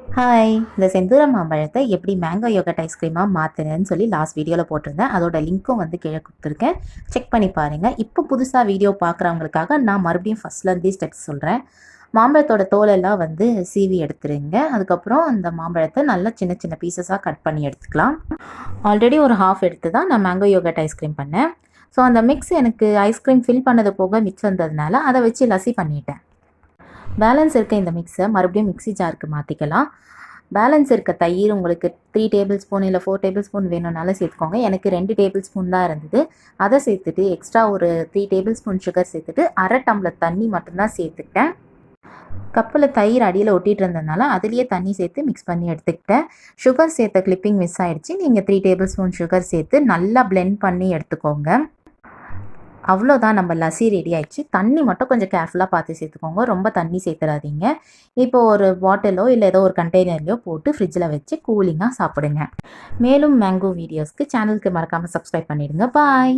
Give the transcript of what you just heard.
Hi! இந்த செந்தூர மாம்பழத்தை எப்படி மேங்கோ யோகர்ட் ஐஸ்கிரீமா மாத்துனேன்னு சொல்லி லாஸ்ட் வீடியோல போட்டிருந்தேன். அதோட லிங்க்கும் வந்து கீழ குடுத்துருக்கேன். செக் பண்ணி பாருங்க. இப்போ புதுசா வீடியோ பார்க்குறவங்களுக்காக நான் மறுபடியும் ஃபர்ஸ்ட்லேருந்தே ஸ்டெப்ஸ் சொல்றேன். மாம்பழத்தோட தோலெல்லாம் வந்து சீவி எடுத்துருங்க. அதுக்கப்புறம் அந்த மாம்பழத்தை நல்லா சின்ன சின்ன பீசஸாக கட் பண்ணி எடுத்துக்கலாம். ஆல்ரெடி ஒரு ஹாஃப் எடுத்து தான் நான் மேங்கோ யோகர்ட் ஐஸ்கிரீம் பண்ணேன். ஸோ அந்த மிக்ஸ் எனக்கு ஐஸ்கிரீம் ஃபில் பண்ணது போக மிச்சம் இருந்ததுனால அதை வச்சு லஸ்ஸி பண்ணிட்டேன். பேலன்ஸ் இருக்க இந்த மிக்ஸை மறுபடியும் மிக்ஸி ஜாருக்கு மாற்றிக்கலாம். பேலன்ஸ் இருக்க தயிர் உங்களுக்கு 3 டேபிள் ஸ்பூன் இல்லை 4 டேபிள் ஸ்பூன் வேணும்னாலும் சேர்த்துக்கோங்க. எனக்கு 2 டேபிள் ஸ்பூன் தான் இருந்தது. அதை சேர்த்துட்டு எக்ஸ்ட்ரா ஒரு 3 டேபிள் ஸ்பூன் சுகர் சேர்த்துட்டு அரை டம்ளர் தண்ணி மட்டும்தான் சேர்த்துக்கிட்டேன். கப்பில் தயிர் அடியில் ஒட்டிகிட்டு இருந்ததுனால அதுலேயே தண்ணி சேர்த்து மிக்ஸ் பண்ணி எடுத்துக்கிட்டேன். சுகர் சேர்த்த கிளிப்பிங் மிஸ் ஆகிடுச்சு. நீங்கள் 3 டேபிள் ஸ்பூன் சுகர் சேர்த்து நல்லா பிளெண்ட் பண்ணி எடுத்துக்கோங்க. அவ்வளோதான், நம்ம லஸ்ஸி ரெடி ஆயிடுச்சு. தண்ணி மட்டும் கொஞ்சம் கேர்ஃபுல்லாக பார்த்து சேர்த்துக்கோங்க. ரொம்ப தண்ணி சேர்த்துடாதீங்க. இப்போ ஒரு பாட்டிலோ இல்லை ஏதோ ஒரு கண்டெய்னர்லையோ போட்டு ஃப்ரிட்ஜில் வச்சு கூலிங்காக சாப்பிடுங்க. மேலும் மேங்கோ வீடியோஸ்க்கு சேனலுக்கு மறக்காமல் சப்ஸ்கிரைப் பண்ணிடுங்க. பாய்.